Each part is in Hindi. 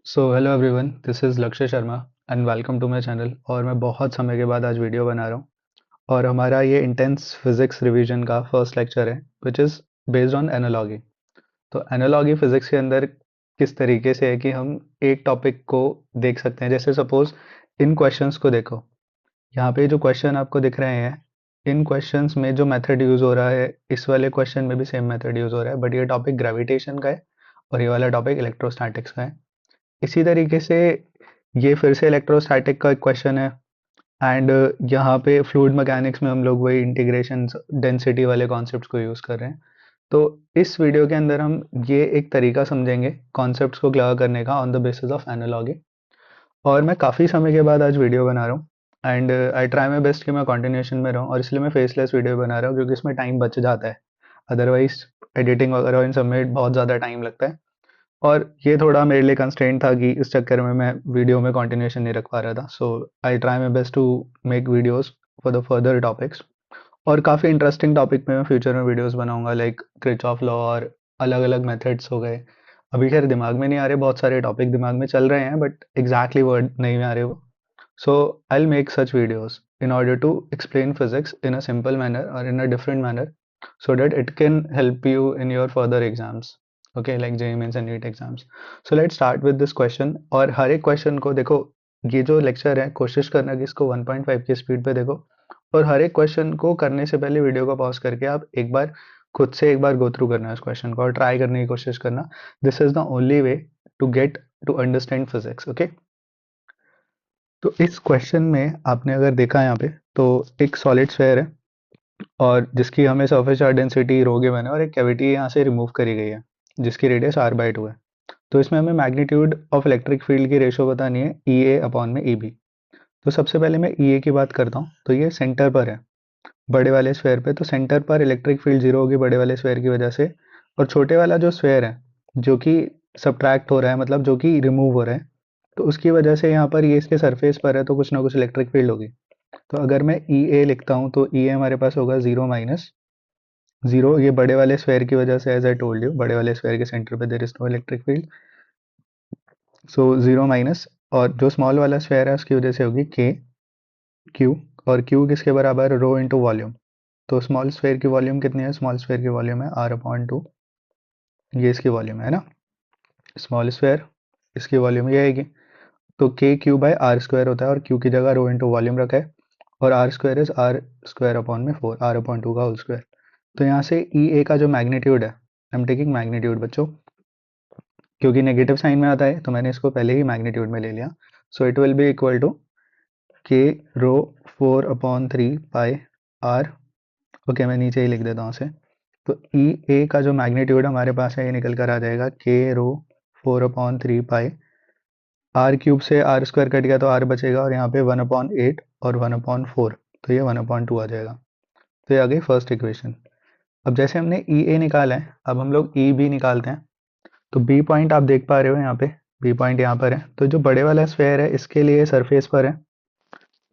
Hello everyone, this is Lakshya Sharma and welcome to my channel. और मैं बहुत समय के बाद आज वीडियो बना रहा हूँ और हमारा ये इंटेंस फिज़िक्स रिवीजन का फर्स्ट लेक्चर है which is based on analogy. तो एनालॉजी फिज़िक्स के अंदर किस तरीके से है कि हम एक टॉपिक को देख सकते हैं। जैसे सपोज़ इन क्वेश्चंस को देखो, यहाँ पे जो क्वेश्चन आपको दिख रहे हैं, इन क्वेश्चंस में जो मेथड यूज़ हो रहा है, इस वाले क्वेश्चन में भी सेम मेथड यूज़ हो रहा है, बट ये टॉपिक ग्रेविटेशन का है और ये वाला टॉपिक इलेक्ट्रोस्टैटिक्स का है। इसी तरीके से ये फिर से इलेक्ट्रोस्टैटिक का एक क्वेश्चन है एंड यहाँ पे फ्लूइड मैकेनिक्स में हम लोग वही इंटीग्रेशन डेंसिटी वाले कॉन्सेप्ट्स को यूज़ कर रहे हैं। तो इस वीडियो के अंदर हम ये एक तरीका समझेंगे कॉन्सेप्ट्स को क्लियर करने का on the basis of analogy. और मैं काफ़ी समय के बाद आज वीडियो बना रहा हूँ and I try my best कि मैं कंटिन्यूएशन में रहूँ, और इसलिए मैं फेसलेस वीडियो बना रहा हूँ क्योंकि इसमें टाइम बच जाता है। अदरवाइज एडिटिंग वगैरह इन सब में बहुत ज़्यादा टाइम लगता है और ये थोड़ा मेरे लिए कंस्ट्रेंट था कि इस चक्कर में मैं वीडियो में कंटिन्यूएशन नहीं रख पा रहा था। So I try my best to make videos for the further topics. और काफ़ी इंटरेस्टिंग टॉपिक में मैं फ्यूचर में वीडियोस बनाऊंगा, लाइक क्रिचॉफ लॉ और अलग अलग मेथड्स हो गए। अभी खैर दिमाग में नहीं आ रहे, बहुत सारे टॉपिक दिमाग में चल रहे हैं बट एग्जैक्टली वर्ड नहीं आ रहे वो। So I will make such videos in order to explain physics in a simple manner or in a different manner so that it can help you in your further exams, okay, like JEE Mains and NEET exams. So let's start with this question। और हर एक क्वेश्चन को देखो, ये जो लेक्चर है कोशिश करना कि इसको 1.5 की स्पीड पे देखो, और हर एक क्वेश्चन को करने से पहले वीडियो को पॉज करके आप एक बार खुद से एक बार गो थ्रू करना है उस क्वेश्चन को और ट्राई करने की कोशिश करना। This is the only way to get to understand physics, okay. तो इस क्वेश्चन में आपने अगर देखा यहाँ पे, तो एक सॉलिड स्फेयर है और जिसकी हमें surface charge density rho given है और एक कैविटी यहाँ से रिमूव करी गई है जिसकी रेडियस r/2 है। तो इसमें हमें मैग्नीट्यूड ऑफ इलेक्ट्रिक फील्ड की रेशो बतानी है ई ए अपॉन में ई बी। तो सबसे पहले मैं ई ए की बात करता हूँ। तो ये सेंटर पर है बड़े वाले स्फेयर पे, तो सेंटर पर इलेक्ट्रिक फील्ड जीरो होगी बड़े वाले स्फेयर की वजह से। और छोटे वाला जो स्फेयर है जो कि सब्ट्रैक्ट हो रहा है, मतलब जो कि रिमूव हो रहा है, तो उसकी वजह से यहाँ पर ये इसके सरफेस पर है तो कुछ ना कुछ इलेक्ट्रिक फील्ड होगी। तो अगर मैं ई ए लिखता हूँ तो ई ए हमारे पास होगा जीरो माइनस जीरो। ये बड़े वाले स्फेयर की वजह से, एज आई टोल्ड यू, बड़े वाले स्फेयर के सेंटर पे there is no electric field, so zero minus. और जो स्मॉल वाला स्फेयर है उसकी वजह से होगी के क्यू। और क्यू किसके बराबर है? Rho into volume. तो स्मॉल स्फेयर की वॉल्यूम कितनी है? स्मॉल स्फेयर की वॉल्यूम है r/2। ये इसकी वॉल्यूम है ना, स्मॉल स्फेयर, इसकी वॉल्यूम ये आएगी। तो के क्यू बाय आर स्क्वायर होता है और क्यू की जगह रो इंटू वॉल्यूम रखा है, और R square is R square upon में 4, r/2 का होल स्क्वायर। तो यहाँ से ई ए का जो मैग्नीट्यूड है, आई एम टेकिंग मैग्नीट्यूड बच्चों, क्योंकि नेगेटिव साइन में आता है तो मैंने इसको पहले ही मैग्नीट्यूड में ले लिया। So it will be equal to K rho 4/3 pi r। Okay, मैं नीचे ही लिख देता हूँ उसे। तो ई ए का जो मैग्नीट्यूड हमारे पास है ये निकल कर आ जाएगा के रो 4/3 पाई। आर क्यूब से आर स्क्वायर कट गया तो आर बचेगा, और यहाँ पे 1/8 और 1/4, तो ये 1/2 आ जाएगा। तो ये आ गई फर्स्ट इक्वेशन। अब जैसे हमने ई ए निकाला है, अब हम लोग ई बी निकालते हैं। तो बी पॉइंट आप देख पा रहे हो यहाँ पे, बी पॉइंट यहाँ पर है। तो जो बड़े वाला स्फेयर है इसके लिए सरफेस पर है,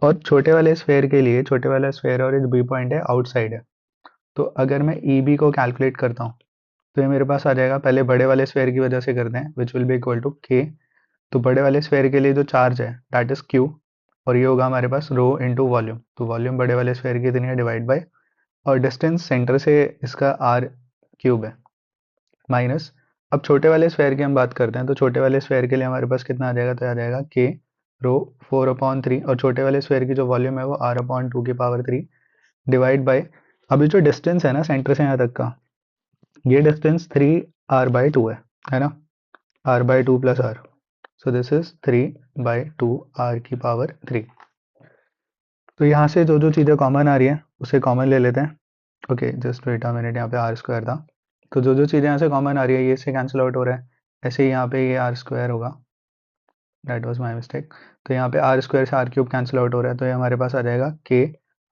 और छोटे वाले स्फेयर के लिए, छोटे वाला स्फेयर और जो बी पॉइंट है आउटसाइड है। तो अगर मैं ई बी को कैलकुलेट करता हूँ तो ये मेरे पास आ जाएगा, पहले बड़े वाले स्फेयर की वजह से करते हैं, which will be equal to K. तो बड़े वाले स्फेयर के लिए जो चार्ज है दैट इज क्यू, और ये होगा हमारे पास रो इंटू वॉल्यूम। तो वॉल्यूम बड़े वाले स्फेयर की इतनी है डिवाइड बाय, और डिस्टेंस सेंटर से इसका आर क्यूब है, माइनस। अब छोटे वाले स्फेयर की हम बात करते हैं, तो छोटे वाले स्फेयर के लिए हमारे पास कितना आ जाएगा? तो आ जाएगा के रो 4/3, और छोटे वाले स्फेयर की जो वॉल्यूम है वो r/2 डिवाइड बाय, अभी जो डिस्टेंस है ना सेंटर से यहाँ तक का, ये डिस्टेंस 3r/2 है ना, r/2 plus r। So this is 3/2 r⁻3। तो यहाँ से जो जो चीज़ें कॉमन आ रही है उसे कॉमन ले लेते हैं। Okay, just wait a minute, यहाँ पे आर स्क्वायर था। तो जो जो चीज़ें यहाँ से कॉमन आ रही है ये से कैंसिल आउट हो रहा है, ऐसे ही यहाँ पे ये आर स्क्वायर होगा, दैट वाज माय मिस्टेक। तो यहाँ पे आर स्क्वायर से आर क्यूब कैंसिल आउट हो रहा है, तो ये हमारे पास आ जाएगा के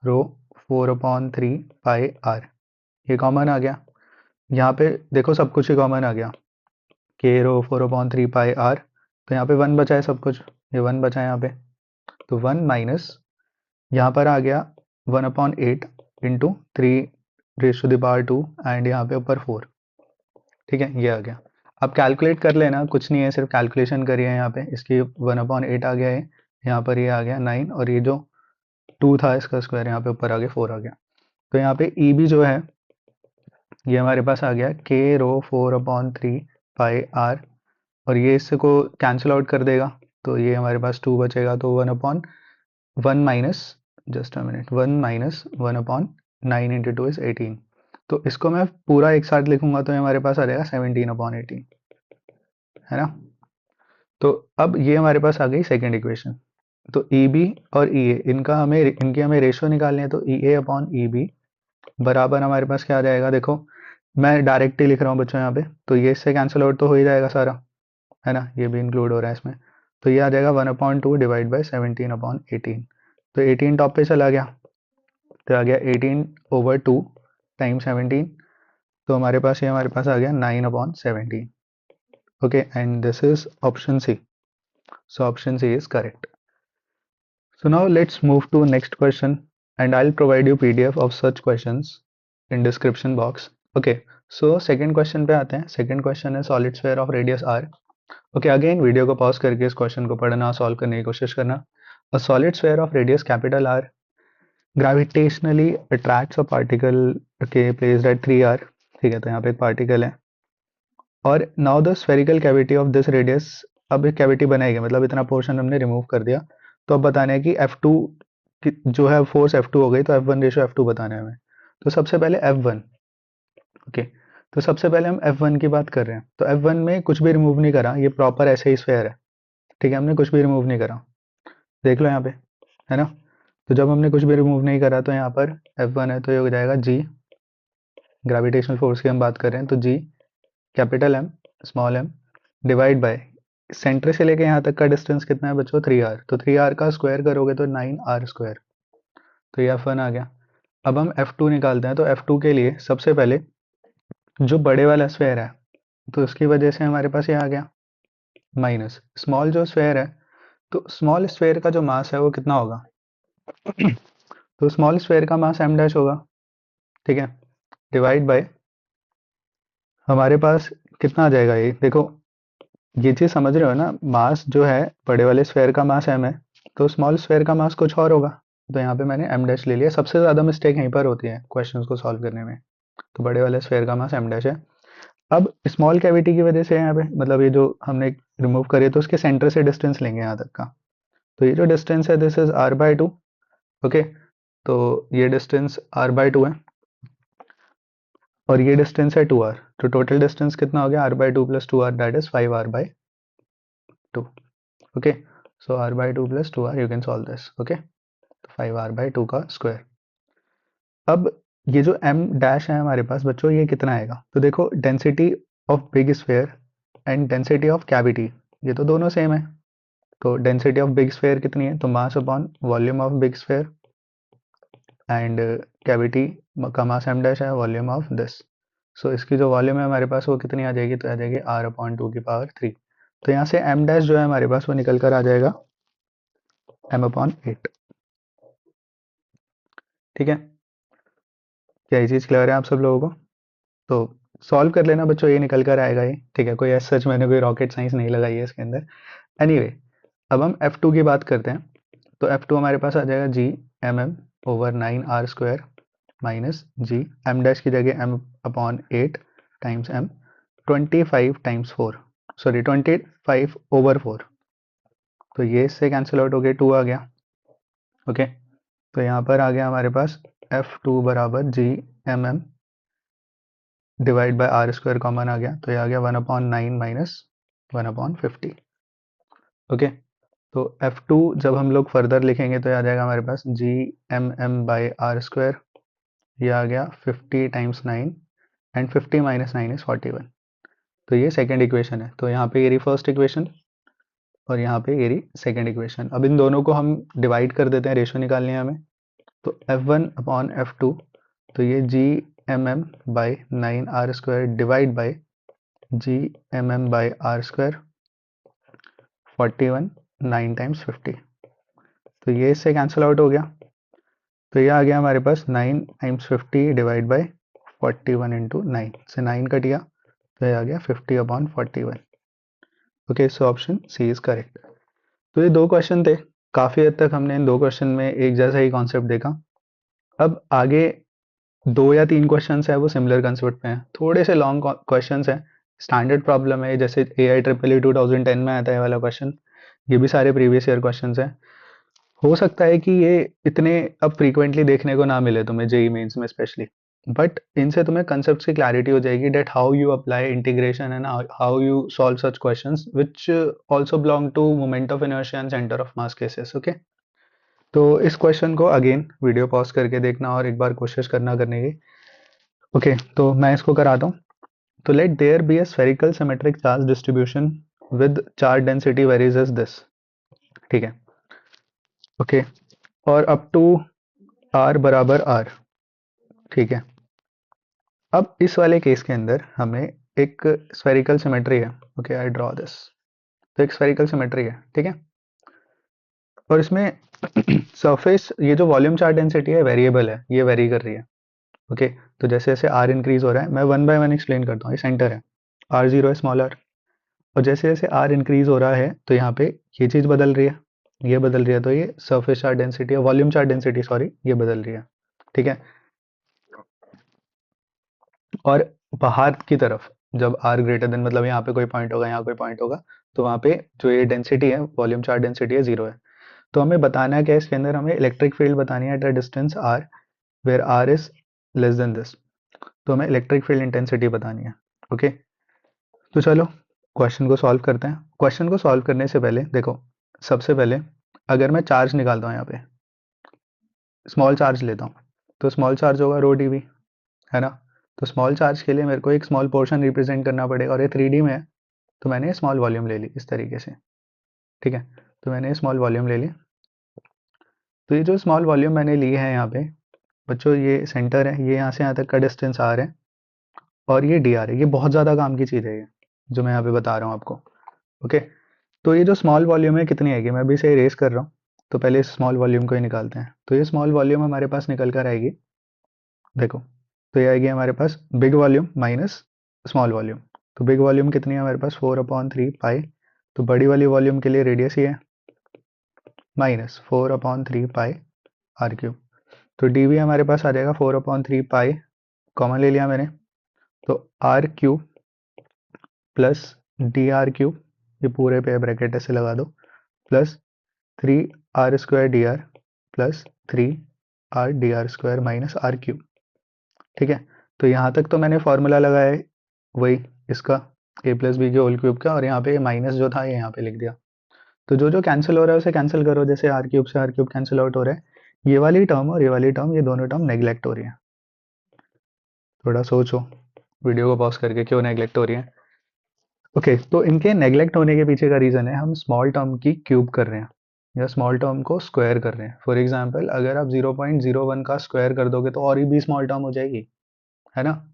रो 4/3 पाई r। ये कॉमन आ गया। यहाँ पे देखो सब कुछ ही कॉमन आ गया, के रो 4/3 पाई r। तो यहाँ पे वन बचा है, सब कुछ ये वन बचा है यहाँ पे। तो वन माइनस, यहाँ पर आ गया 1/8 into 3 raise to the power 2, and यहाँ पे ऊपर 4। ठीक है, ये आ गया। आप कैलकुलेट कर लेना, कुछ नहीं है, सिर्फ कैलकुलेशन करिए। यहाँ पे इसकी 1/8 आ गया है, यहाँ पर ये आ गया 9, और ये जो 2 था इसका स्क्वायर यहाँ पे ऊपर आ गया 4 आ गया। तो यहाँ पे ई बी जो है ये हमारे पास आ गया के रो 4/3 पाई आर, और ये इससे को कैंसिल आउट कर देगा, तो ये हमारे पास 2 बचेगा। तो 1/1 minus, just a minute, 1 - 1/9 into 2 is 18। तो इसको मैं पूरा एक साथ लिखूंगा तो ये हमारे पास आ जाएगा 17/18, है ना। तो अब ये हमारे पास आ गई सेकेंड इक्वेशन। तो ई बी और ई ए इनकी हमें रेशियो निकालनी है, तो ई ए अपॉन ई बी बराबर हमारे पास क्या आ जाएगा, देखो मैं डायरेक्ट ही लिख रहा हूँ बच्चों यहाँ पे, तो ये इससे कैंसिल आउट तो हो ही जाएगा सारा, है ना, ये भी इंक्लूड हो रहा है इसमें। तो ये आ जाएगा 1/2 डिवाइड बाई 17/18। तो 18 टॉप पे चला गया, तो आ गया 18/2 टाइम 17। तो हमारे पास आ गया 9/17। Okay, and this is option C. So option C is correct. So now let's move to next question, and I'll provide you PDF of such questions in description box. Okay, so second question पे आते हैं. Second question है solid sphere of radius r. Okay, again video को पॉज करके इस क्वेश्चन को पढ़ना, सॉल्व करने की कोशिश करना. A solid sphere of radius capital R gravitationally attracts a particle, okay, placed at 3r. ठीक है, तो यहाँ पे एक पार्टिकल है, और now the spherical cavity of this radius. अब एक कैविटी बनाएगी, मतलब इतना पोर्शन हमने रिमूव कर दिया, तो अब बताना है कि F2 जो है फोर्स F2 हो गई, तो F1 रेशो F2 बताना है हमें. तो सबसे पहले F1. ओके, तो सबसे पहले हम F1 की बात कर रहे हैं, तो F1 में कुछ भी रिमूव नहीं करा, ये प्रॉपर ऐसे ही स्फेयर है. ठीक है, हमने कुछ भी रिमूव नहीं करा, देख लो यहाँ पे, है ना. तो जब हमने कुछ भी रिमूव नहीं करा, तो यहाँ पर F1 है, तो ये हो जाएगा G. ग्रेविटेशनल फोर्स की हम बात कर रहे हैं, तो G capital M small m divide by centre से लेके यहाँ तक का डिस्टेंस कितना है बच्चों, 3r. तो 3r का स्क्वायर करोगे तो 9r स्क्वायर. तो ये F1 आ गया. अब हम F2 निकालते हैं, तो F2 के लिए सबसे पहले जो बड़े वाला स्क्वायर है, तो उसकी वजह से हमारे पास ये आ गया माइनस स्मॉल जो स्क्वायर है. तो स्मॉल स्क्वायर का जो मास है वो कितना होगा, तो स्मॉल स्क्वायर का मास m डैश होगा. ठीक है, डिवाइड बाय हमारे पास कितना आ जाएगा, ये देखो, ये चीज समझ रहे हो ना, मास जो है बड़े वाले स्फेयर का मास m है, तो स्मॉल स्फेयर का मास कुछ और होगा. तो यहाँ पे मैंने m डैश ले लिया. सबसे ज्यादा मिस्टेक यहीं पर होती है क्वेश्चंस को सॉल्व करने में. तो बड़े वाले स्फेयर का मास m डैश है. अब स्मॉल कैविटी की वजह से यहाँ पे, मतलब ये जो हमने रिमूव करी, तो उसके सेंटर से डिस्टेंस लेंगे यहाँ तक का. तो ये जो डिस्टेंस है दिस इज r/2. ओके, तो ये डिस्टेंस r/2 है, और ये डिस्टेंस है 2r. तो टोटल डिस्टेंस कितना हो गया, r/2 plus 2r, that is 5r/2. Okay, so r/2 plus 2r, you can solve this. Okay, तो 5r/2 का स्क्वायर. अब ये जो m डैश है हमारे पास बच्चों, ये कितना आएगा, तो देखो density of big sphere and density of cavity, ये तो दोनों सेम है. तो डेंसिटी ऑफ बिग स्फेयर कितनी है, तो mass upon volume of big sphere, and cavity का मास m डैश है, वॉल्यूम ऑफ दिस. सो इसकी जो वॉल्यूम है हमारे पास वो कितनी आ जाएगी, तो आ जाएगी r/2 की पावर 3. तो यहाँ से m डैश जो है हमारे पास वो निकल कर आ जाएगा m/8. ठीक है, क्या ये चीज़ क्लियर है आप सब लोगों को. तो सॉल्व कर लेना बच्चों, ये निकल कर आएगा ही. ठीक है, कोई सच मैंने कोई रॉकेट साइंस नहीं लगाई है इसके अंदर. एनीवे, अब हम F2 की बात करते हैं. तो F2 हमारे पास आ जाएगा G mm/9r² minus G m dash की जगह m/8 times m 25 times 4, sorry 25/4. तो ये इससे कैंसिल आउट हो गया, 2 आ गया. ओके, तो यहाँ पर आ गया हमारे पास F2 बराबर G mm divide by r² common आ गया, तो ये आ गया 1/9 माइनस 1/50. ओके, तो F2 जब हम लोग फर्दर लिखेंगे तो ये आ जाएगा हमारे पास G mm/r². ये आ गया 50 टाइम्स 9, एंड 50 माइनस 9 इज 41. तो ये सेकेंड इक्वेशन है. तो यहाँ पे ये रही फर्स्ट इक्वेशन, और यहाँ पे ये रही सेकेंड इक्वेशन. अब इन दोनों को हम डिवाइड कर देते हैं, रेशो निकालनी है हमें. तो F1 अपॉन F2, तो ये G mm/9r² divide by G mm/r², 41 9 times 50. तो ये इससे कैंसिल आउट हो गया. तो ये आ गया हमारे पास 9 टाइम्स 50 डिवाइड बाई 41 इंटू 9 से 9 कट गया, तो ये आ गया 50/41। Okay, so option C is correct. तो ये दो क्वेश्चन थे, काफी हद तक हमने इन दो क्वेश्चन में एक जैसा ही कॉन्सेप्ट देखा। अब आगे दो या तीन क्वेश्चंस है वो सिमिलर कंसेप्ट पे हैं, थोड़े से लॉन्ग क्वेश्चंस हैं, स्टैंडर्ड प्रॉब्लम है, जैसे AI EEE 2010 में आता है वाला क्वेश्चन। ये भी सारे प्रीवियस ईयर क्वेश्चंस हैं। हो सकता है कि ये इतने अब फ्रीक्वेंटली देखने को ना मिले तुम्हें जेई मेंस में स्पेशली, बट इनसे तुम्हें कंसेप्ट की क्लैरिटी हो जाएगी that how you apply integration and how you solve such questions which also belong to moment of inertia and centre of mass cases. Okay, तो इस क्वेश्चन को अगेन वीडियो पॉज करके देखना और एक बार कोशिश करना करने की। ओके, तो मैं इसको कराता हूँ। तो let there be a spherical symmetric charge distribution with charge density varies as this. ठीक है, ओके, और अप टू आर बराबर आर। ठीक है, अब इस वाले केस के अंदर हमें एक स्फेरिकल सिमेट्री है। Okay, I draw this. तो एक स्फेरिकल सिमेट्री है, ठीक है, और इसमें सरफेस ये जो वॉल्यूम चार्ज डेंसिटी है वेरिएबल है, ये वेरी कर रही है। ओके, तो जैसे जैसे आर इंक्रीज हो रहा है, मैं वन बाय वन एक्सप्लेन करता हूँ। ये सेंटर है, R0 है स्मॉल आर, और जैसे जैसे आर इंक्रीज हो रहा है तो यहाँ पे ये चीज़ बदल रही है, ये बदल रही है, तो ये सरफेस चार्ज डेंसिटी है, वॉल्यूम चार्ज डेंसिटी सॉरी, ये बदल रही है। ठीक है, और बाहर की तरफ जब आर ग्रेटर देन, मतलब यहाँ पे कोई पॉइंट होगा, यहाँ कोई पॉइंट होगा, तो वहाँ पे जो ये डेंसिटी है, वॉल्यूम चार्ज डेंसिटी है, जीरो है। तो हमें बताना है क्या, इसके अंदर हमें इलेक्ट्रिक फील्ड बतानी है at a distance R where R is less than this. तो हमें इलेक्ट्रिक फील्ड इंटेंसिटी बतानी है। ओके, तो चलो क्वेश्चन को सॉल्व करते हैं। क्वेश्चन को सॉल्व करने से पहले देखो, सबसे पहले अगर मैं चार्ज निकालता हूँ यहाँ पे, स्मॉल चार्ज लेता हूँ, तो स्मॉल चार्ज होगा रो डीवी, है ना। तो स्मॉल चार्ज के लिए मेरे को एक स्मॉल पोर्शन रिप्रेजेंट करना पड़ेगा, और ये 3D में है, तो मैंने स्मॉल वॉल्यूम ले ली इस तरीके से। ठीक है, तो मैंने स्मॉल वॉल्यूम ले ली। तो ये जो स्मॉल वॉल्यूम मैंने ली है यहाँ पे बच्चों, ये सेंटर है, ये यहाँ से यहाँ तक का डिस्टेंस आर है, और ये डी आर है। ये बहुत ज़्यादा काम की चीज़ है ये, जो मैं यहाँ पे बता रहा हूँ आपको। ओके, तो ये जो स्मॉल वॉल्यूम है कितनी आएगी, मैं अभी इसे इरेज कर रहा हूँ। तो पहले इस स्मॉल वॉल्यूम को ही निकालते हैं। तो ये स्मॉल वॉल्यूम हमारे पास निकल कर आएगी, देखो, तो ये आएगी हमारे पास big volume minus small volume. तो बिग वॉल्यूम कितनी है हमारे पास, 4/3 पाई। तो बड़ी वाली वॉल्यूम के लिए रेडियस ही है माइनस 4/3 पाई आर क्यूब। तो डी वी हमारे पास आ जाएगा 4/3 पाई, कॉमन ले लिया मैंने, तो R cube plus D R cube, ये पूरे पे ब्रैकेट ऐसे लगा दो, plus 3r² D R plus 3r² minus R cube. ठीक है, तो यहाँ तक तो मैंने फॉर्मूला लगाया है वही इसका, a प्लस बी के होल क्यूब का, और यहाँ पे माइनस जो था ये यहाँ पे लिख दिया। तो जो जो कैंसिल हो रहा है उसे कैंसिल करो, जैसे आर क्यूब से आर क्यूब कैंसिल आउट हो रहा है, ये वाली टर्म और ये वाली टर्म, ये दोनों टर्म नेग्लेक्ट हो रही है। थोड़ा सोचो वीडियो को पॉज करके, क्यों नेग्लेक्ट हो रही है। ओके, तो इनके नेग्लेक्ट होने के पीछे का रीज़न है हम स्मॉल टर्म की क्यूब कर रहे हैं, या स्मॉल टर्म को स्क्वायर कर रहे हैं। फॉर एग्जांपल अगर आप 0.01 का स्क्वायर कर दोगे तो और भी स्मॉल टर्म हो जाएगी, है ना।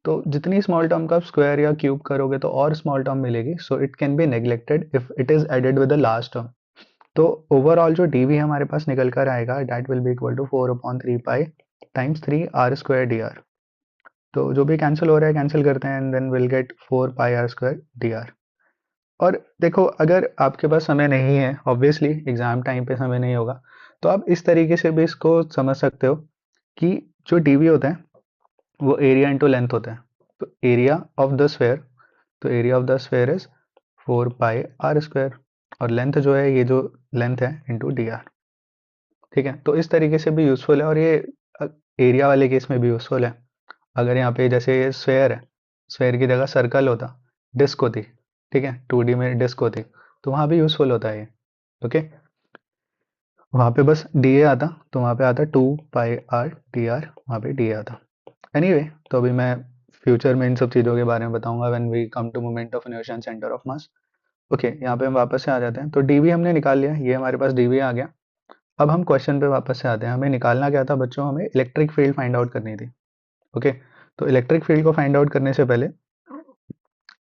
तो जितनी स्मॉल टर्म का आप स्क्वायर या क्यूब करोगे तो और स्मॉल टर्म मिलेगी, so it can be neglected if it is added with the last term. तो ओवरऑल जो डी वी हमारे पास निकल कर आएगा, that will be equal to 4/3 pi times 3r² D R. तो जो भी कैंसिल हो रहा है कैंसिल करते हैं, and then will get 4 πr² D R. और देखो, अगर आपके पास समय नहीं है, ऑब्वियसली एग्जाम टाइम पे समय नहीं होगा, तो आप इस तरीके से भी इसको समझ सकते हो कि जो डीवी होता है वो एरिया इंटू लेंथ होता है। तो एरिया ऑफ द स्फेयर, तो area of the sphere is 4 πr², और लेंथ जो है, ये जो लेंथ है इंटू डी आर। ठीक है, तो इस तरीके से भी यूजफुल है, और ये एरिया वाले केस में भी यूजफुल है। अगर यहाँ पे जैसे ये स्फेयर है, स्फेयर की जगह सर्कल होता, डिस्क होती, ठीक है, 2D में डिस्क होती, तो वहाँ भी यूजफुल होता है ये। ओके, वहाँ पे बस डी ए आता, तो वहाँ पे आता 2 πr/dr, वहाँ पे डी ए आता। एनीवे, तो अभी मैं फ्यूचर में इन सब चीज़ों के बारे में बताऊंगा when we come to moment of inertia and centre of mass. Okay, यहाँ पे हम वापस से आ जाते हैं। तो डीवी हमने निकाल लिया, ये हमारे पास डीवी आ गया। अब हम क्वेश्चन पे वापस से आते हैं। हमें निकालना क्या था बच्चों, हमें इलेक्ट्रिक फील्ड फाइंड आउट करनी थी। ओके, तो इलेक्ट्रिक फील्ड को फाइंड आउट करने से पहले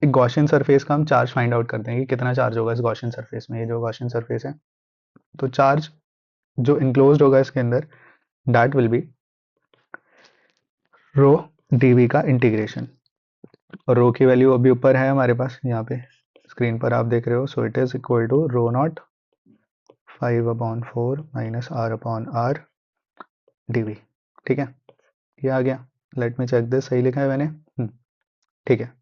एक गॉसियन सरफेस का हम चार्ज फाइंड आउट करते हैं कि कितना चार्ज होगा इस गॉसियन सरफेस में। ये जो गॉसियन सरफेस है, तो चार्ज जो इनक्लोज्ड होगा इसके अंदर, that will be rho D V का इंटीग्रेशन। और रो की वैल्यू अभी ऊपर है हमारे पास, यहाँ पे स्क्रीन पर आप देख रहे हो। So it is equal to rho naught 5/4 minus R upon R D. ठीक है, ये आ गया। लेट मी चेक दिस, सही लिखा है मैंने? ठीक है।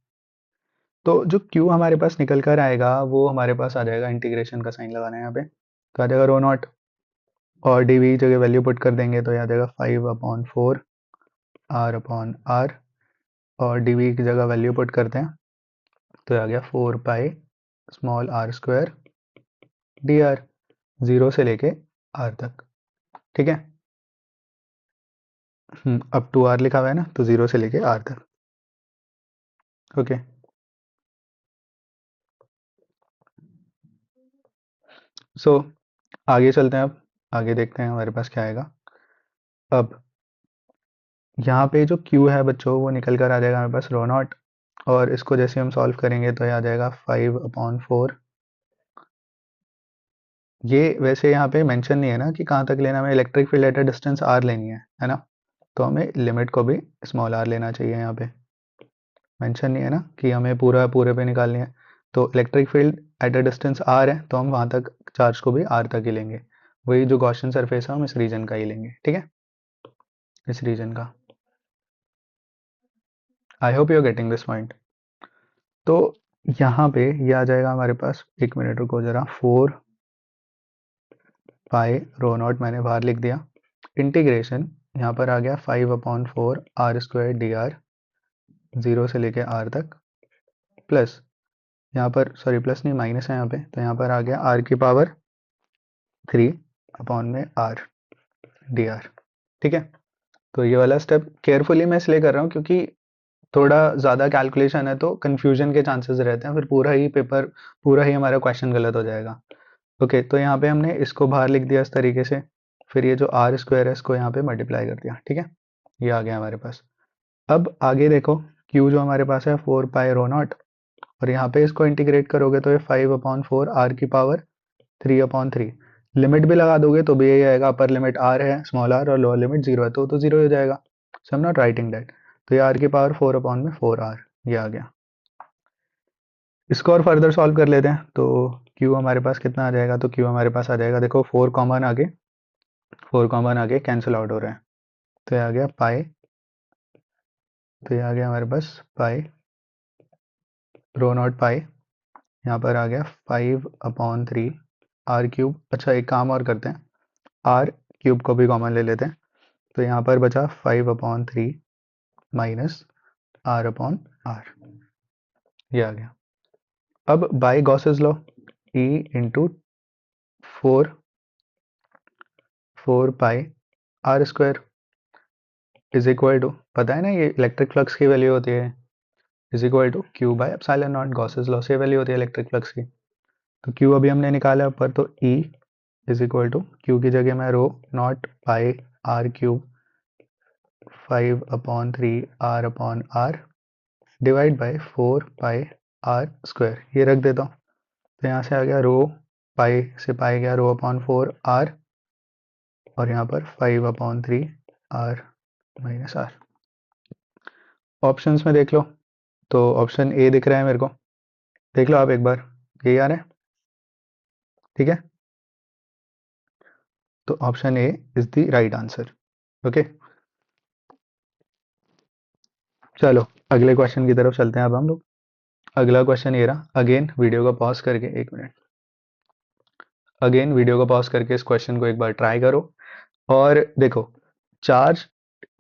तो जो Q हमारे पास निकल कर आएगा वो हमारे पास आ जाएगा, इंटीग्रेशन का साइन लगाना है यहाँ पे, तो आ जाएगा रो नॉट, और डी वी जगह वैल्यू पुट कर देंगे तो आ जाएगा 5/4 आर अपॉन आर, और डी वी की जगह वैल्यू पुट करते हैं तो आ गया 4 pi small R square D R, zero से लेके आर तक। ठीक है, अब टू आर लिखा हुआ है ना, तो जीरो से लेके आर तक। ओके, सो आगे चलते हैं। अब आगे देखते हैं हमारे पास क्या आएगा। अब यहाँ पे जो Q है बच्चों, वो निकल कर आ जाएगा हमारे पास रो नॉट, और इसको जैसे हम सॉल्व करेंगे तो ये आ जाएगा 5/4। ये वैसे यहाँ पे मेंशन नहीं है ना कि कहाँ तक लेना, हमें electric field at a distance R लेनी है ना, तो हमें लिमिट को भी स्मॉल आर लेना चाहिए। यहाँ पे मेंशन नहीं है ना कि हमें पूरा पूरे पे निकालनी है, तो electric field at a distance R है तो हम वहाँ तक चार्ज को भी आर तक ही लेंगे। वही जो गॉसियन सरफेस है हम इस रीजन का ही लेंगे। ठीक है, इस रीजन का। I hope you are getting this point. तो यहाँ पे ये आ जाएगा हमारे पास, एक मिनट रुको जरा, 4 पाई रो नॉट मैंने बाहर लिख दिया, इंटीग्रेशन यहाँ पर आ गया 5/4 R square D R, zero से लेके आर तक, प्लस यहाँ पर, सॉरी प्लस नहीं माइनस है यहाँ पे, तो यहाँ पर आ गया आर की पावर 3 में आर डी आर। ठीक है, तो ये वाला स्टेप केयरफुली मैं इसलिए कर रहा हूँ क्योंकि थोड़ा ज़्यादा कैलकुलेशन है तो कन्फ्यूजन के चांसेस रहते हैं, फिर पूरा ही पेपर, पूरा ही हमारा क्वेश्चन गलत हो जाएगा। ओके, तो यहाँ पे हमने इसको बाहर लिख दिया इस तरीके से, फिर ये जो आर स्क्वायर है इसको यहाँ पे मल्टीप्लाई कर दिया। ठीक है, ये आ गया हमारे पास। अब आगे देखो, क्यू जो हमारे पास है 4 पाई रो नॉट, और यहाँ पे इसको इंटीग्रेट करोगे तो ये 5/4 आर की पावर 3/3, लिमिट भी लगा दोगे तो भी यही आएगा, अपर लिमिट आर है स्मॉल आर और लोअर लिमिट जीरो है तो जीरो हो जाएगा। So I am not writing that, तो ये आर की पावर 4/4 आर, ये आ गया। इसको और फर्दर सॉल्व कर लेते हैं, तो क्यू हमारे पास कितना आ जाएगा, तो क्यू हमारे पास आ जाएगा, देखो 4 कॉमन आगे कैंसिल आउट हो रहे हैं, तो ये आ गया पाई, तो ये आ गया हमारे पास पाई रो नॉट पाई, यहाँ पर आ गया 5/3 आर क्यूब। अच्छा एक काम और करते हैं, आर क्यूब को भी कॉमन ले लेते हैं, तो यहाँ पर बचा 5/3 माइनस आर अपॉन आर, ये आ गया। अब by Gauss's law, E into 4 pi R square is equal to, पता है ना ये इलेक्ट्रिक फ्लक्स की वैल्यू होती है, is equal to Q by epsilon naught, Gauss's law से वैल्यू होती है इलेक्ट्रिक फ्लक्स की। तो क्यू अभी हमने निकाला ऊपर, तो E is equal to, Q की जगह मैं rho not pi R cube 5/3 R upon R divide by 4 pi R square, ये रख देता हूँ। तो यहाँ से आ गया रो, पाई से पाई गया रो अपॉन 4 आर, और यहाँ पर 5/3 आर माइनस आर। ऑप्शंस में देख लो, तो ऑप्शन ए दिख रहा है मेरे को, देख लो आप एक बार, यही आ रहा है। ठीक है, तो option A is the right answer. Okay, चलो अगले क्वेश्चन की तरफ चलते हैं अब हम लोग। अगला क्वेश्चन ये रहा, अगेन वीडियो को पॉज करके, एक मिनट, अगेन वीडियो को पॉज करके इस क्वेश्चन को एक बार ट्राई करो और देखो। Charge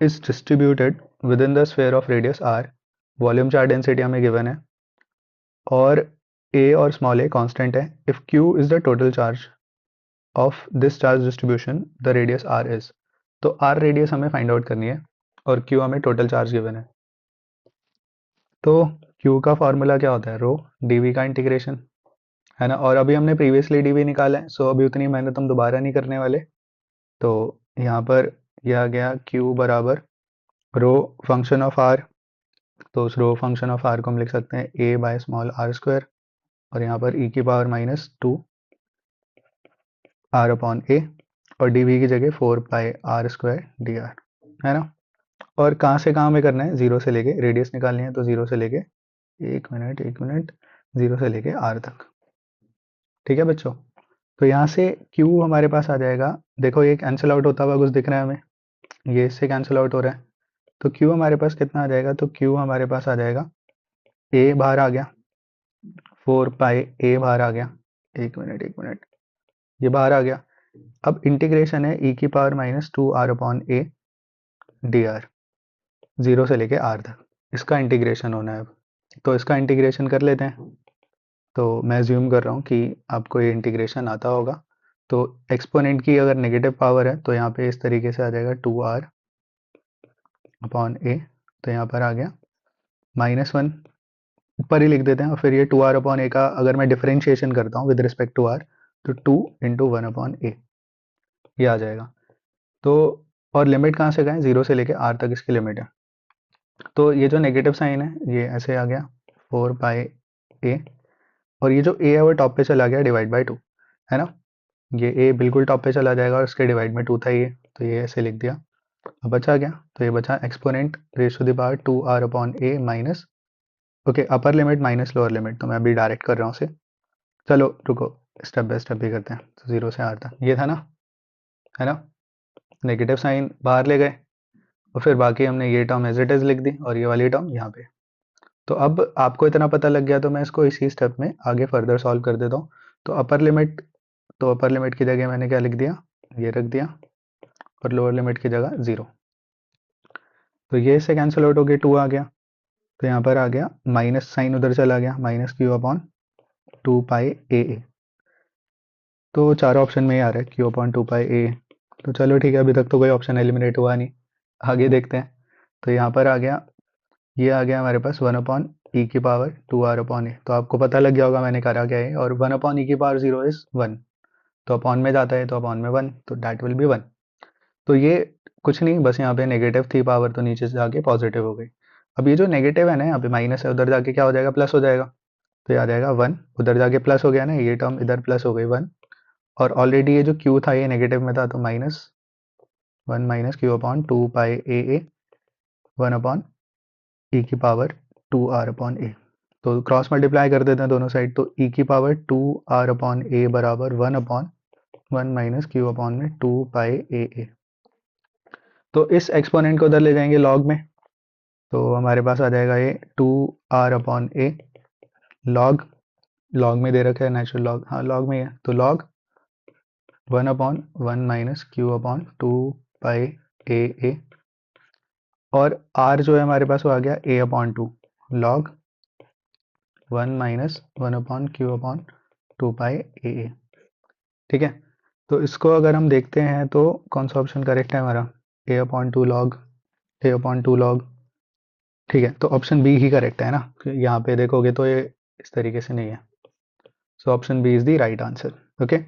is distributed within the sphere of radius R, volume charge density हमें गिवन है, और ए और स्मॉल ए कांस्टेंट है। If Q is the total charge of this charge distribution the radius R is, तो आर रेडियस हमें फाइंड आउट करनी है और क्यू हमें टोटल चार्ज गिवन है। तो क्यू का फॉर्मूला क्या होता है, रो डीवी का इंटीग्रेशन, है ना, और अभी हमने प्रीवियसली डीवी निकाला है, सो अभी उतनी मेहनत हम दोबारा नहीं करने वाले। तो यहाँ पर यह आ गया क्यू बराबर रो फंक्शन ऑफ आर, तो उस रो फंक्शन ऑफ आर को हम लिख सकते हैं ए बाय स्मॉल आर स्क्वायर, और यहाँ पर ई की पावर -2 आर अपॉन ए, और डी वी की जगह 4 pi R square D are, है ना। और कहाँ से कहाँ में करना है, जीरो से लेके, रेडियस निकालनी है तो जीरो से लेके एक मिनट, 0 से लेके r तक। ठीक है बच्चों, तो यहाँ से q हमारे पास आ जाएगा। देखो ये कैंसिल आउट होता हुआ कुछ दिख रहा है हमें, ये इससे कैंसिल आउट हो रहा है, तो q हमारे पास कितना आ जाएगा, तो q हमारे पास आ जाएगा, a बाहर आ गया, 4 पाई a बाहर आ गया, एक मिनट, ये बाहर आ गया। अब इंटीग्रेशन है e की power minus 2r upon a dr, 0 से लेके r तक, इसका इंटीग्रेशन होना है अब। तो इसका इंटीग्रेशन कर लेते हैं। तो मैं ज्यूम कर रहा हूँ कि आपको ये इंटीग्रेशन आता होगा। तो एक्सपोनेंट की अगर नेगेटिव पावर है तो यहाँ पे इस तरीके से आ जाएगा 2r अपॉन a, तो यहाँ पर आ गया -1, ऊपर ही लिख देते हैं। और फिर ये 2r अपॉन a का अगर मैं डिफरेंशिएशन करता हूँ विद रिस्पेक्ट टू r, तो 2 इंटू 1 अपॉन a, ये आ जाएगा। तो और लिमिट कहाँ से गए, 0 से लेके r तक इसकी लिमिट है। तो ये जो नेगेटिव साइन है ये ऐसे आ गया 4 पाई a, और ये जो a है वो टॉप पे चला गया डिवाइड बाई 2, है ना। ये a बिल्कुल टॉप पे चला जाएगा और इसके डिवाइड में 2 था ये, तो ये ऐसे लिख दिया। अब बचा क्या, तो ये बचा exponent raise to the power 2r upon a minus, okay upper limit minus lower limit, तो मैं अभी डायरेक्ट कर रहा हूँ उसे। चलो रुको, स्टेप बाय स्टेप भी करते हैं। तो 0 से r तक ये था ना, है ना, नेगेटिव साइन बाहर ले गए, और फिर बाकी हमने ये टर्म एज इट इज लिख दी और ये वाली टर्म यहाँ पे। तो अब आपको इतना पता लग गया, तो मैं इसको इसी स्टेप में आगे फर्दर सॉल्व कर देता हूँ। तो अपर लिमिट की जगह मैंने क्या लिख दिया, ये रख दिया, और लोअर लिमिट की जगह 0। तो ये से कैंसिल आउट हो गया, 2 आ गया, तो यहाँ पर आ गया माइनस साइन, उधर चला गया, माइनस क्यू अपॉन 2 पाई ए। तो चारों ऑप्शन में ही आ रहा है क्यू अपॉन 2 पाई ए। तो चलो ठीक है, अभी तक तो कोई ऑप्शन एलिमिनेट हुआ नहीं, आगे देखते हैं। तो यहाँ पर आ गया, ये आ गया हमारे पास 1 अपॉन ई की पावर 2r अपॉन ए। तो आपको पता लग गया होगा मैंने करा क्या है, और 1 अपॉन ई की पावर 0 इज 1, तो अपॉन में जाता है तो अपॉन में 1, तो डैट विल बी 1। तो ये कुछ नहीं, बस यहाँ पे नेगेटिव थी पावर, तो नीचे से जाके पॉजिटिव हो गई। अब ये जो नेगेटिव है ना, यहाँ पे माइनस है, उधर जाके क्या हो जाएगा, प्लस हो जाएगा। तो ये आ जाएगा 1, उधर जाके प्लस हो गया ना, ये टर्म इधर प्लस हो गई 1, और ऑलरेडी ये जो क्यू था ये नेगेटिव में था, तो -1 माइनस क्यू अपॉन 2 पाई ए 1 अपॉन ई की पावर 2r अपॉन ए। तो क्रॉस मल्टीप्लाई कर देते हैं दोनों साइड, तो ई की पावर 2r अपॉन ए बराबर 1 अपॉन 1 माइनस क्यू अपॉन में 2 पाई ए। तो इस एक्सपोनेंट को उधर ले जाएंगे लॉग में, तो हमारे पास आ जाएगा ये 2r अपॉन ए लॉग, लॉग में दे रखा है नेचुरल लॉग, हाँ लॉग में ही है, तो log 1 upon 1 minus Q upon 2 पाई ए, और r जो है हमारे पास वो आ गया a upon 2 log 1 minus 1 upon Q upon 2 पाई ए। ठीक है, तो इसको अगर हम देखते हैं तो कौन सा ऑप्शन करेक्ट है हमारा, a upon 2 log, a upon 2 log. ठीक है, तो ऑप्शन बी ही करेक्ट है ना, यहाँ पे देखोगे तो ये इस तरीके से नहीं है। So option B is the right answer. Okay,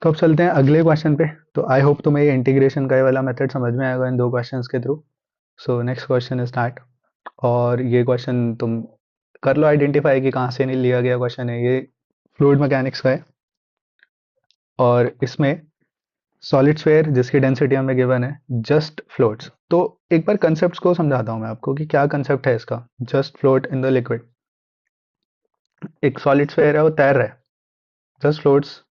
तो अब चलते हैं अगले क्वेश्चन पे। तो आई होप तुम्हें ये इंटीग्रेशन का ये वाला मेथड समझ में आएगा इन दो क्वेश्चंस के through. So next question is that, और ये क्वेश्चन तुम कर लो आइडेंटिफाई कि कहाँ से नहीं लिया गया क्वेश्चन है। ये फ्लूइड मैकेनिक्स का है, और इसमें सॉलिड स्फेयर जिसकी डेंसिटी हमें गिवन है जस्ट फ्लोट्स। तो एक बार कंसेप्ट को समझाता हूँ मैं आपको कि क्या कंसेप्ट है इसका, just float in the liquid. एक सॉलिड स्फेयर है, वो तैर रहा है, just floats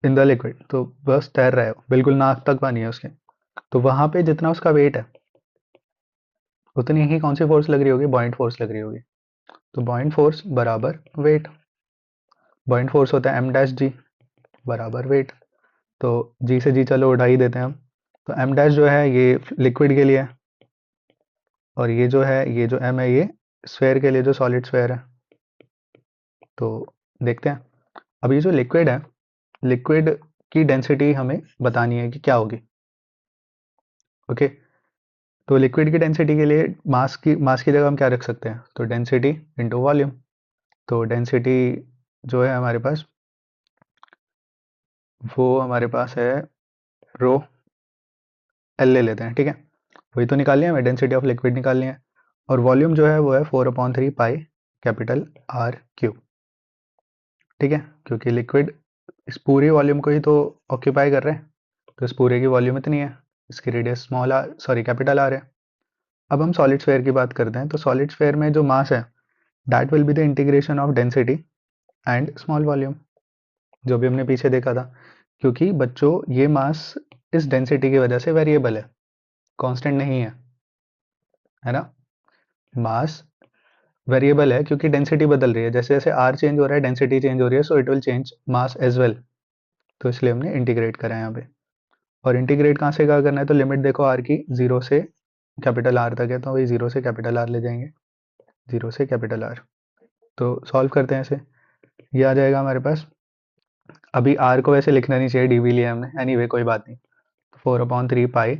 in the liquid, तो बस तैर रहा है, बिल्कुल नाक तक पानी है उसके। तो वहां पे जितना उसका वेट है उतनी ही कौन सी फोर्स लग रही होगी, बॉइंट फोर्स लग रही होगी। तो बॉइंट फोर्स बराबर वेट, बॉइंट फोर्स होता है एम डैश जी बराबर वेट। तो जी से जी चलो उठा ही देते हैं हम। तो एम डैश जो है ये लिक्विड के लिए है, और ये जो है, ये जो एम है ये स्फेयर के लिए, जो सॉलिड स्फेयर है। तो देखते हैं, अब ये जो लिक्विड है, लिक्विड की डेंसिटी हमें बतानी है कि क्या होगी। ओके, तो लिक्विड की डेंसिटी के लिए मास की जगह हम क्या रख सकते हैं, तो डेंसिटी इंटू वॉल्यूम। तो डेंसिटी जो है हमारे पास, वो हमारे पास है रो एल ले लेते हैं। ठीक है, वही तो निकालनी है हमें, डेंसिटी ऑफ लिक्विड निकालनी है। और वॉल्यूम जो है वो है 4/3 पाई कैपिटल आर क्यूब। ठीक है, क्योंकि लिक्विड इस पूरी वॉल्यूम को ही तो ऑक्यूपाई कर रहे हैं, तो इस पूरे की वॉल्यूम इतनी है, इसकी radius small R, sorry capital R है। अब हम सॉलिड स्फेयर की बात करते हैं। तो सॉलिड स्फेयर में जो मास है that will be the integration of density and small volume, जो भी हमने पीछे देखा था। क्योंकि बच्चों ये मास इस डेंसिटी की वजह से वेरिएबल है, कांस्टेंट नहीं है ना। मास वेरिएबल है क्योंकि डेंसिटी बदल रही है, जैसे जैसे आर चेंज हो रहा है डेंसिटी चेंज हो रही है, so it will change mass as well. तो इसलिए हमने इंटीग्रेट करा है यहाँ पे। और इंटीग्रेट कहाँ से कहाँ करना है, तो लिमिट देखो आर की जीरो से कैपिटल आर तक है, तो वही जीरो से कैपिटल आर ले जाएंगे, जीरो से कैपिटल आर। तो सॉल्व करते हैं इसे, ये आ जाएगा हमारे पास। अभी आर को वैसे लिखना नहीं चाहिए, डी भी लिया हमने, एनीवे कोई बात नहीं। 4/3 पाई,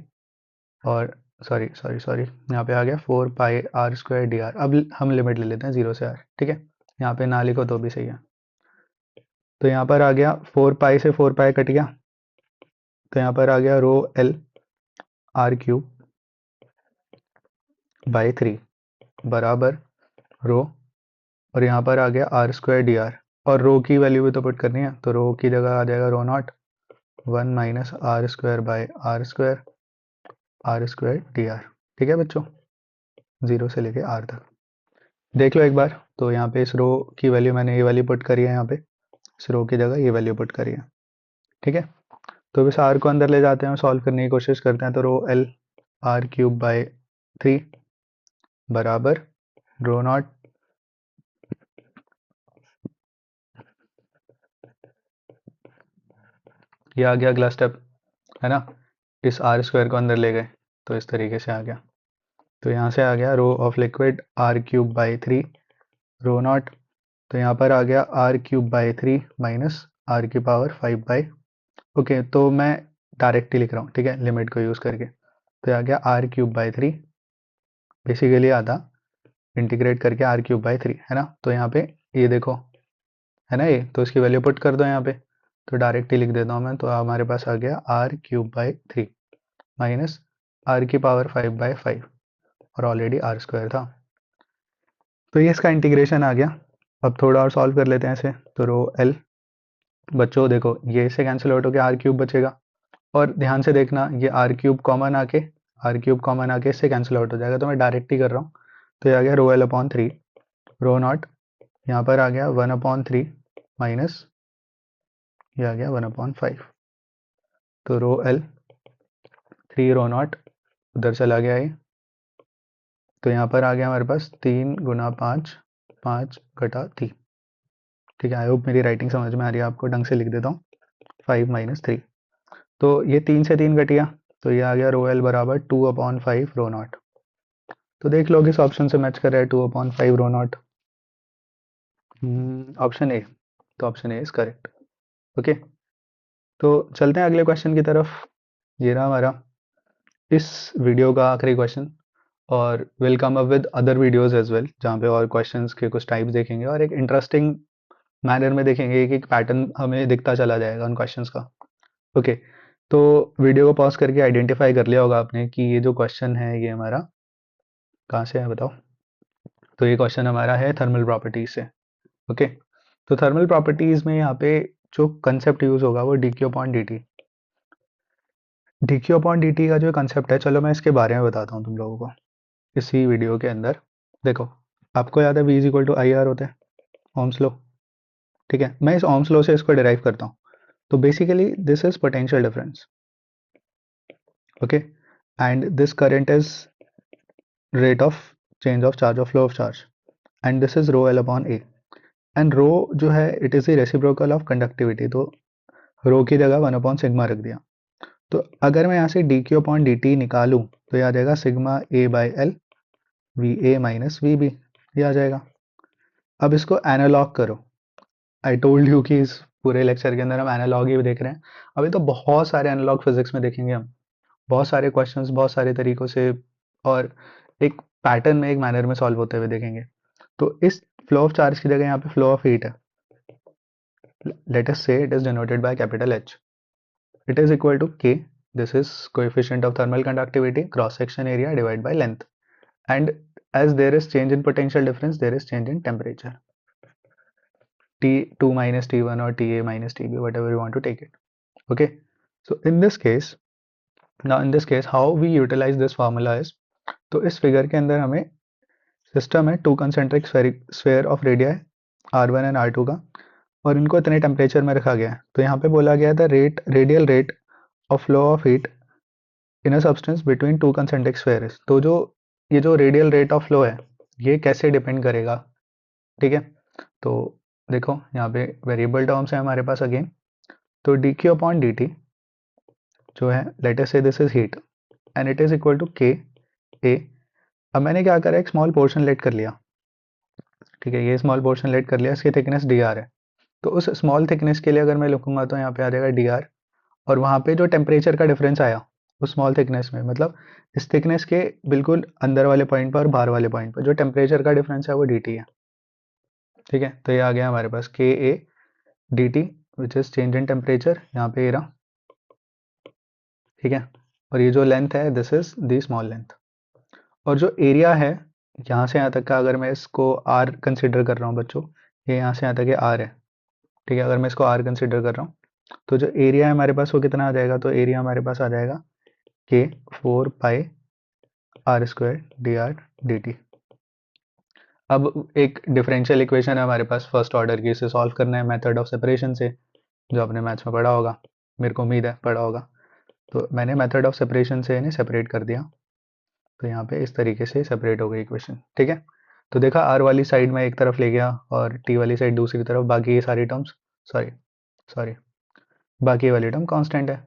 और सॉरी सॉरी सॉरी यहाँ पे आ गया 4 pi R square D are. अब हम लिमिट ले लेते हैं जीरो से आर, ठीक है। यहाँ पे ना लिखो तो भी सही है। तो यहाँ पर आ गया 4 पाई से 4 पाई कट गया, तो यहाँ पर आ गया rho L R cube by 3 बराबर रो, और यहाँ पर आ गया आर स्क्वायर डी आर, और रो की वैल्यू भी तो पुट करनी है, तो रो की जगह आ जाएगा rho not 1 minus R square by R square D R. ठीक है बच्चों, जीरो से लेके आर तक देख लो एक बार। तो यहाँ पे इस रो की वैल्यू मैंने ये वाली पुट करी है, यहाँ पे इस रो की जगह ये वैल्यू पुट करी है, ठीक है। तो इस आर को अंदर ले जाते हैं और सॉल्व करने की कोशिश करते हैं। तो rho L R cube by 3 बराबर रो नॉट ये आ गया अगला स्टेप, है ना। इस आर स्क्वायर को अंदर ले गए तो इस तरीके से आ गया। तो यहाँ से आ गया rho of liquid R cube by 3 rho naught, तो यहाँ पर आ गया R cube by 3 minus R की पावर 5 बाई, ओके तो मैं डायरेक्ट ही लिख रहा हूँ, ठीक है, लिमिट को यूज़ करके। तो आ गया आर क्यूब बाई 3, बेसिकली आता इंटीग्रेट करके आर क्यूब बाई 3, है ना। तो यहाँ पे ये देखो, है ना ये, तो इसकी वैल्यू पुट कर दो यहाँ पे। तो डायरेक्ट ही लिख देता हूँ मैं, तो हमारे पास आ गया R cube by 3 minus R की पावर 5 बाई 5, और ऑलरेडी आर स्क्वायर था। तो ये इसका इंटीग्रेशन आ गया। अब थोड़ा और सॉल्व कर लेते हैं इसे। तो रो एल, बच्चों देखो ये इससे कैंसिल आउट हो गया, आर क्यूब बचेगा, और ध्यान से देखना ये आर क्यूब कॉमन आके इससे कैंसिल आउट हो जाएगा, तो मैं डायरेक्ट ही कर रहा हूँ। तो ये आ गया rho L upon 3 rho naught, यहाँ पर आ गया 1/3 माइनस ये आ गया 1/5। तो रो एल 3 रो नॉट उधर चला गया ये, तो यहाँ पर आ गया हमारे पास 3 गुना 5, 5 घटा 3, ठीक है। आई होप मेरी राइटिंग समझ में आ रही है आपको, ढंग से लिख देता हूँ। 5 माइनस 3, तो ये 3 से 3 घटिया, तो ये आ गया रो एल बराबर 2/5 रो नॉट। तो देख लो किस ऑप्शन से मैच कर रहा है 2/5 रो नॉट, ऑप्शन ए। तो option A is correct, okay. तो चलते हैं अगले क्वेश्चन की तरफ। ये रहा हमारा इस वीडियो का आखिरी क्वेश्चन, और will come up with other videos as well, जहाँ पे और क्वेश्चंस के कुछ टाइप्स देखेंगे और एक इंटरेस्टिंग मैनर में देखेंगे, एक एक पैटर्न हमें दिखता चला जाएगा उन क्वेश्चंस का, ओके। तो वीडियो को पॉज करके आइडेंटिफाई कर लिया होगा आपने कि ये जो क्वेश्चन है ये हमारा कहाँ से है बताओ। तो ये क्वेश्चन हमारा है थर्मल प्रॉपर्टीज से, ओके। तो थर्मल प्रॉपर्टीज में यहाँ पे जो कंसेप्ट यूज होगा वो D Q upon D T. D Q upon D T का जो कंसेप्ट है, चलो मैं इसके बारे में बताता हूँ तुम लोगों को इसी वीडियो के अंदर। देखो आपको याद है V is equal to I R होता है, ओम्स लॉ, ठीक है। मैं इस ओम्स लॉ से इसको डिराइव करता हूँ। तो basically this is potential difference, okay, and this current is rate of change of charge of flow of charge, and this is rho L upon A. And rho जो है it is the reciprocal of conductivity, तो रो की जगह 1/सिग्मा रख दिया। तो अगर मैं यहाँ से D Q upon D T निकालूँ तो ये आ जाएगा sigma A by L V A minus V B, ये आ जाएगा। अब इसको एनालॉग करो, आई टोल्ड यू कि इस पूरे लेक्चर के अंदर हम एनालॉग ही देख रहे हैं। अभी तो बहुत सारे एनालॉग फिजिक्स में देखेंगे हम, बहुत सारे क्वेश्चंस बहुत सारे तरीकों से, और एक पैटर्न में एक मैनर में सॉल्व होते हुए देखेंगे। तो इस फ्लो ऑफ चार्ज की जगह यहाँ पे फ्लो ऑफ हीट है, let us say it is denoted by capital H, it is equal to K, this is coefficient of thermal conductivity cross section area divided by length, and as there is change in potential difference there is change in temperature, T2 minus T1 or Ta minus Tb, whatever you want to take it, okay. So in this case, now in this case how we utilize this formula is तो इस फिगर के अंदर हमें सिस्टम है 2 concentric sphere of radii R1 and R2 का, और इनको इतने टेम्परेचर में रखा गया है। तो यहाँ पे बोला गया था radial rate of flow of heat in a substance between 2 concentric spheres. तो जो ये जो रेडियल रेट ऑफ फ्लो है ये कैसे डिपेंड करेगा, ठीक है। तो देखो यहाँ पे वेरिएबल टर्म्स है हमारे पास अगेन। तो dq अपॉन dt जो है, let us say this is heat and it is equal to k a। अब मैंने क्या करा, एक स्मॉल पोर्शन लेट कर लिया, ठीक है, ये स्मॉल पोर्शन लेट कर लिया, इसकी थिकनेस dr है। तो उस स्मॉल थिकनेस के लिए अगर मैं लिखूंगा तो यहाँ पे आ जाएगा dr, और वहाँ पे जो टेम्परेचर का डिफरेंस आया उस स्मॉल थिकनेस में, मतलब इस थिकनेस के बिल्कुल अंदर वाले पॉइंट पर और बाहर वाले पॉइंट पर जो टेम्परेचर का डिफरेंस है वो dt है, ठीक है। तो ये आ गया हमारे पास के A D T which is change in temperature, यहाँ पे ये रहा, ठीक है। और ये जो लेंथ है this is the small length, और जो एरिया है यहाँ से यहाँ तक का, अगर मैं इसको आर कंसिडर कर रहा हूँ बच्चों, ये यहाँ से यहाँ तक ये आर है, ठीक है। अगर मैं इसको आर कंसिडर कर रहा हूँ तो जो एरिया है हमारे पास वो कितना आ जाएगा, तो एरिया हमारे पास आ जाएगा के 4 pi R square D R D T. अब एक डिफरेंशियल इक्वेशन है हमारे पास फर्स्ट ऑर्डर की, इसे सॉल्व करना है मेथड ऑफ सेपरेशन से, जो आपने मैथ्स में पढ़ा होगा, मेरे को उम्मीद है पढ़ा होगा। तो मैंने मेथड ऑफ सेपरेशन से इन्हें सेपरेट कर दिया, तो यहाँ पे इस तरीके से सेपरेट हो गई इक्वेशन, ठीक है। तो देखा, आर वाली साइड में एक तरफ ले गया और टी वाली साइड दूसरी तरफ, बाकी ये सारी टर्म्स, सॉरी सॉरी बाकी ये वाली टर्म कांस्टेंट है।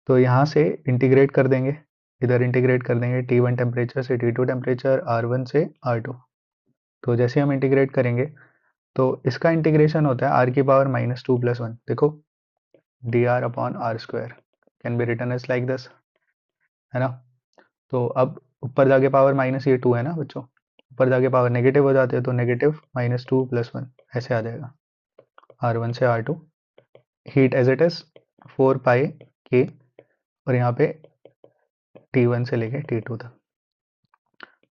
तो यहाँ से इंटीग्रेट कर देंगे, इधर इंटीग्रेट कर देंगे T1 टेम्परेचर से T2 टेम्परेचर, R1 से R2। तो जैसे हम इंटीग्रेट करेंगे तो इसका इंटीग्रेशन होता है r की पावर -2 + 1, देखो dr upon R square can be written as like this, है ना। तो अब ऊपर जाके पावर माइनस ये 2 है ना बच्चों, ऊपर जाके पावर नेगेटिव हो जाते हैं, तो -2 + 1 ऐसे आ जाएगा, R1 से R2, heat as it is 4 pi k, और यहाँ पे T1 से लेके T2 तक।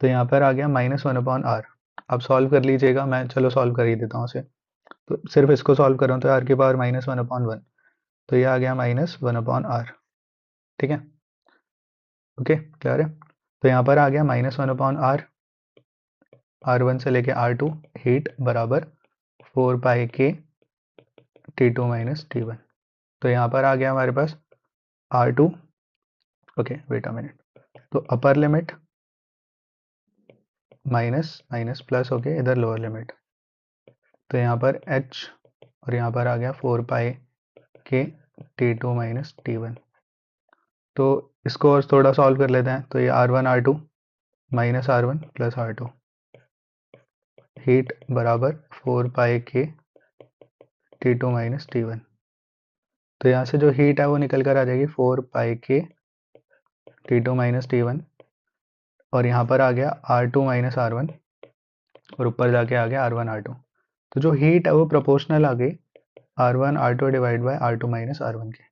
तो यहाँ पर आ गया -1/r। अब सॉल्व कर लीजिएगा, मैं चलो सॉल्व कर ही देता हूँ इसे। तो सिर्फ इसको सॉल्व कर रहा हूँ तो r की पावर -1/1, तो ये आ गया -1/r, ठीक है। ओके, क्लियर है। तो यहाँ पर आ गया -1/r, R1 से लेके R2, हीट बराबर 4 पाई k T2 - T1। तो यहाँ पर आ गया हमारे पास R2, okay wait a minute, तो upper limit minus minus plus होके इधर लोअर लिमिट, तो यहाँ पर h, और यहाँ पर आ गया 4 पाई k T2 - T1। तो इसको और थोड़ा सॉल्व कर लेते हैं, तो ये R1 R2 -R1 + R2, heat बराबर 4 पाई k T2 - T1। तो यहाँ से जो हीट है वो निकल कर आ जाएगी 4 पाई k T2 - T1, और यहाँ पर आ गया R2 - R1, और ऊपर जाके आ गया R1 R2। तो जो हीट है वो प्रोपोर्शनल आ गई R1 R2 divide by R2 - R1 के,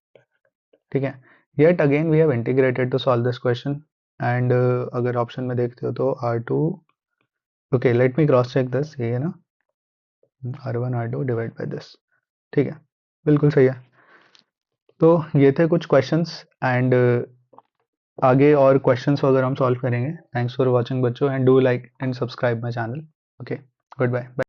ठीक है। Yet again we have integrated to solve this question, and अगर ऑप्शन में देखते हो तो R2, okay let me cross check this, ये है ना R1 R2 divide by this, ठीक है, बिल्कुल सही है। तो ये थे कुछ क्वेश्चंस, एंड आगे और क्वेश्चंस वगैरह हम सॉल्व करेंगे। थैंक्स फॉर वॉचिंग बच्चों, and do like and subscribe my channel. Okay, good bye.